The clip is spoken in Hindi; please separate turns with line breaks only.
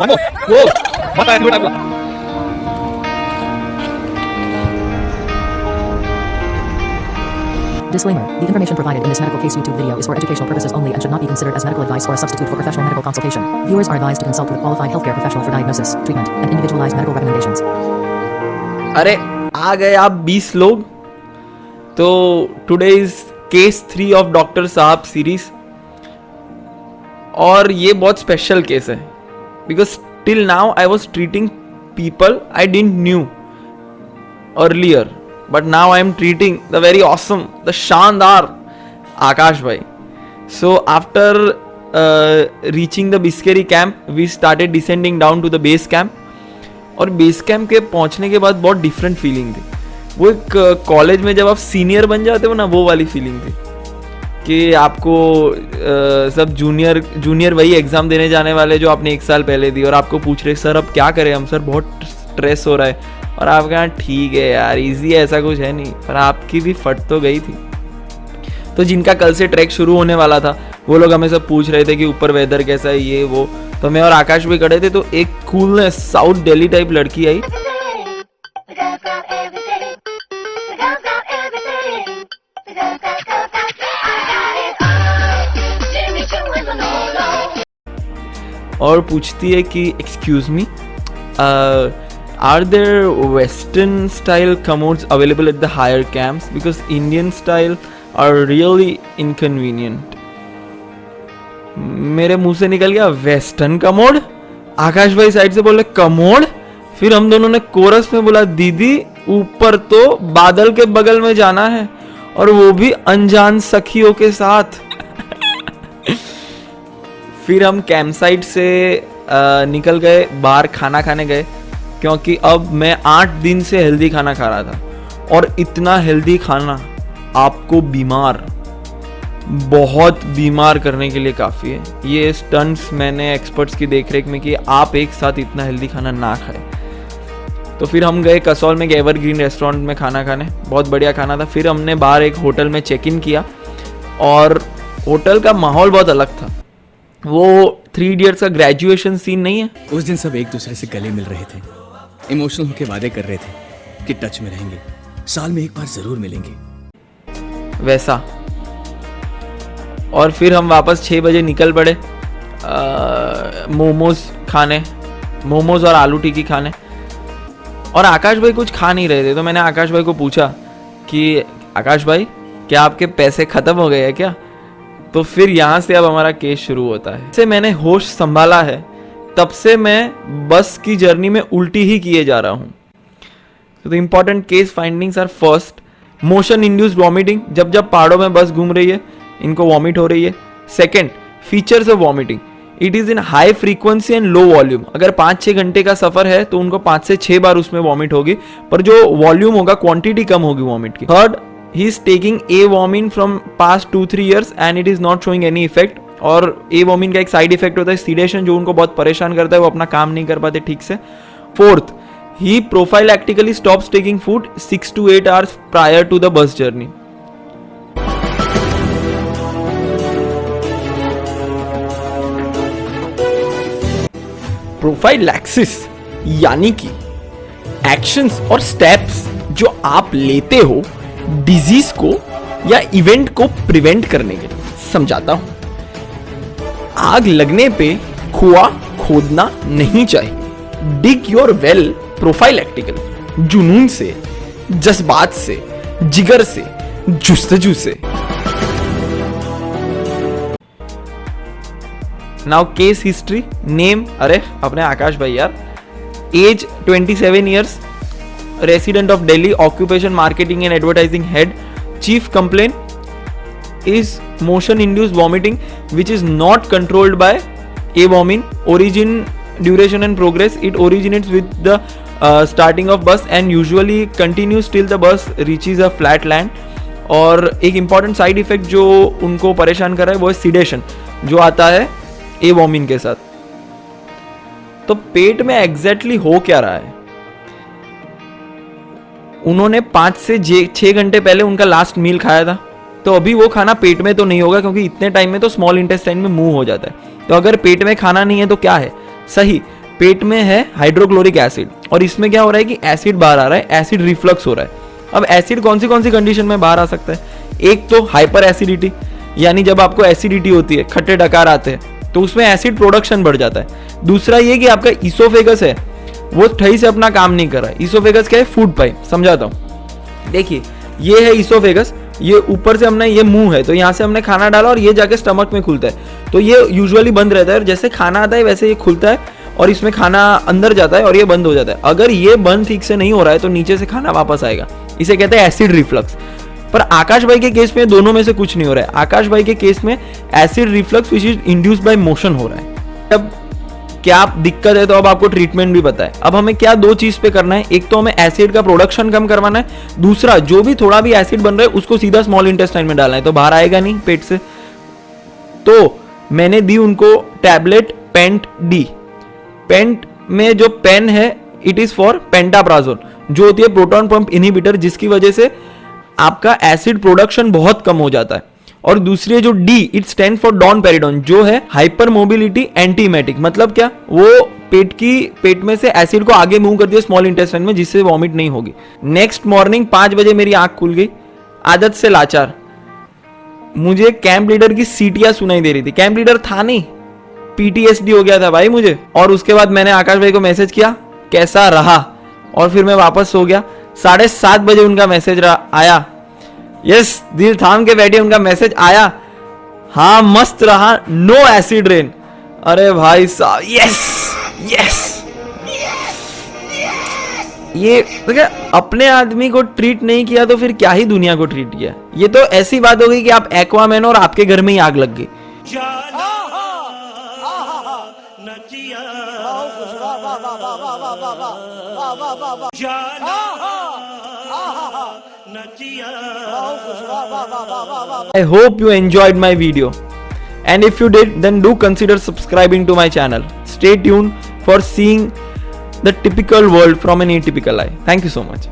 One more. Whoa. What I do?
Disclaimer. The information provided in this medical case YouTube video is for educational purposes only and should not be considered as medical advice or a substitute for professional medical consultation. Viewers are advised to consult with qualified healthcare professional for diagnosis, treatment, and individualized medical recommendations.
अरे आ गए आप 20 लोग. तो today is case 3 of doctor साहब सीरीज. और ये बहुत स्पेशल केस है because till now I was treating people I didn't knew earlier, but now I am treating the very awesome, the शानदार आकाश भाई. So after reaching the Biskeri camp, we started descending down to the base camp. और बेस कैंप के पहुंचने के बाद बहुत डिफरेंट फीलिंग थी. वो एक कॉलेज में जब आप सीनियर बन जाते हो ना, वो वाली फीलिंग थी कि आपको सब जूनियर वही एग्जाम देने जाने वाले जो आपने एक साल पहले दी, और आपको पूछ रहे सर अब क्या करें हम, सर बहुत स्ट्रेस हो रहा है. और आप कहा ठीक है यार इजी है, ऐसा कुछ है नहीं. पर आपकी भी फट तो गई थी. तो जिनका कल से ट्रैक शुरू होने वाला था वो लोग हमें सब पूछ रहे थे कि ऊपर वेदर कैसा है ये वो. तो मैं और आकाश भी खड़े थे, तो एक कूलनेस साउथ दिल्ली टाइप लड़की आई. और पूछती है कि excuse me, are there western style commodes available at the higher camps because Indian style are really inconvenient. मेरे मुंह से निकल गया वेस्टर्न कमोड. आकाश भाई साइड से बोले कमोड. फिर हम दोनों ने कोरस में बोला दीदी ऊपर तो बादल के बगल में जाना है, और वो भी अनजान सखियों के साथ. फिर हम कैंप साइट से निकल गए, बाहर खाना खाने गए, क्योंकि अब मैं 8 दिन से हेल्दी खाना खा रहा था. और इतना हेल्दी खाना आपको बहुत बीमार करने के लिए काफ़ी है. ये स्टंट्स मैंने एक्सपर्ट्स की देखरेख में कि आप एक साथ इतना हेल्दी खाना ना खाएं. तो फिर हम गए कसौल में एवरग्रीन रेस्टोरेंट में खाना खाने. बहुत बढ़िया खाना था. फिर हमने बाहर एक होटल में चेक इन किया, और होटल का माहौल बहुत अलग था. वो 3 इडियट्स का ग्रेजुएशन सीन नहीं है.
उस दिन सब एक दूसरे से गले मिल रहे थे, इमोशनल होके वादे कर रहे थे कि टच में रहेंगे, साल में एक बार जरूर मिलेंगे,
वैसा. और फिर हम वापस 6 बजे निकल पड़े मोमोज और आलू टिक्की खाने. और आकाश भाई कुछ खा नहीं रहे थे, तो मैंने आकाश भाई को पूछा कि आकाश भाई क्या आपके पैसे खत्म हो गए हैं क्या. तो फिर यहाँ से अब हमारा केस शुरू होता है. से मैंने होश संभाला है तब से मैं बस की जर्नी में उल्टी ही किए जा रहा हूँ. तो important case findings are first, motion induced vomiting. जब जब पहाड़ों में बस घूम रही है इनको वॉमिट हो रही है. Second, features of vomiting. It is in high frequency and low volume. अगर 5-6 घंटे का सफर है तो उनको 5 से 6 बार उसमें वॉमिट होगी, पर जो वॉल्यूम होगा क्वांटिटी कम होगी वॉमिट की. Third, he is taking Avomine from past 2-3 years and it is not showing any effect. और ए वॉमिन का एक साइड इफेक्ट होता है सीडेशन, जो उनको बहुत परेशान करता है, वो अपना काम नहीं कर पाते ठीक से. Fourth, he prophylactically stops taking food 6 to 8 hours prior to the bus journey. Prophylaxis यानी कि एक्शंस और स्टेप्स जो आप लेते हो डिजीज को या इवेंट को प्रिवेंट करने के लिए. समझाता हूं. आग लगने पे कुआं खोदना नहीं चाहिए. डिग योर वेल प्रोफाइलैक्टिकल, जुनून से, जज्बात से, जिगर से, जुस्तजू से. Now case history. नेम, अरे अपने आकाश भाई यार. Age 27 years, resident of Delhi, occupation marketing and advertising head. Chief complaint is motion induced vomiting which is not controlled by avomine. Origin, duration and progress. It originates with the starting of bus and usually continues till the bus reaches a flat land. और एक important side effect जो उनको परेशान कर रहा है वो है sedation, जो आता है एवोमिन के साथ. तो पेट में एग्जैक्टली हो क्या रहा है. उन्होंने 5 से 6 घंटे पहले उनका लास्ट मील खाया था, तो अभी वो खाना पेट में तो नहीं होगा, क्योंकि इतने टाइम में तो स्मॉल इंटेस्टाइन में मूव हो जाता है. तो अगर पेट में खाना नहीं है तो क्या है सही, पेट में है हाइड्रोक्लोरिक एसिड और इसमें क्या हो रहा है कि एसिड बाहर आ रहा है, एसिड रिफ्लक्स हो रहा है। अब एसिड कौन सी कंडीशन में बाहर आ सकता है? एक तो हाइपर एसिडिटी, यानी जब आपको एसिडिटी होती है, खट्टे डकार आते हैं तो उसमें एसिड प्रोडक्शन बढ़ जाता है। दूसरा ये कि आपका इसोफेगस है वो सही से अपना काम नहीं कर रहा है। इसोफेगस क्या है? Food pipe. समझाता हूँ, देखिए ये है इसोफेगस, ये ऊपर से हमने, ये मुंह है तो यहाँ से हमने खाना डाला और ये जाके स्टमक में खुलता है, तो ये यूजुअली बंद रहता है और जैसे खाना आता है वैसे ये खुलता है और इसमें खाना अंदर जाता है और ये बंद हो जाता है। अगर ये बंद ठीक से नहीं हो रहा है तो नीचे से खाना वापस आएगा, इसे कहते हैं एसिड रिफ्लक्स। पर आकाश भाई के केस में दोनों में से कुछ नहीं हो रहा है। आकाश भाई के केस में acid reflux which is induced by motion हो रहा है। अब क्या दिक्कत है तो अब आपको ट्रीटमेंट भी पता है। अब हमें क्या दो चीज पे करना है, एक तो हमें एसिड का प्रोडक्शन कम करवाना है, दूसरा जो भी थोड़ा भी एसिड बन रहा है उसको सीधा स्मॉल इंटेस्टाइन में डालना है, तो बाहर आएगा नहीं पेट से। तो मैंने दी उनको टैबलेट पेंट डी। पेंट में जो पेन है इट इज फॉर पेंटाप्राजोल, जो होती है प्रोटॉन पंप इनहिबिटर, जिसकी वजह से आपका एसिड प्रोडक्शन बहुत कम हो जाता है। और दूसरी है जो डी, इट स्टैंड फॉर डॉनपेरिडोन, जो है हाइपर मोबिलिटी एंटीमेटिक। मतलब क्या? वो पेट में से एसिड को आगे मूव कर दिया स्मॉल इंटेस्टाइन में, जिससे वॉमिट नहीं होगी। नेक्स्ट मॉर्निंग 5 बजे मेरी आंख खुल गई, आदत से लाचार, मुझे कैंप लीडर की सीटियां सुनाई दे रही थी। कैंप लीडर था नहीं, पीटीएसडी हो गया था भाई मुझे। और उसके बाद मैंने आकाश भाई को मैसेज किया कैसा रहा, और फिर मैं वापस सो गया। 7:30 बजे उनका मैसेज आया, यस दिल थाम के बैठे, उनका मैसेज आया, हाँ मस्त रहा, नो एसिड रेन। अरे भाई साहब, यस यस। ये देखिए, अपने आदमी को ट्रीट नहीं किया तो फिर क्या ही दुनिया को ट्रीट किया। ये तो ऐसी बात हो गई कि आप एक्वामैन और आपके घर में ही आग लग गई। I hope you enjoyed my video, and if you did, then do consider subscribing to my channel. Stay tuned for seeing the typical world from an atypical eye. Thank you so much.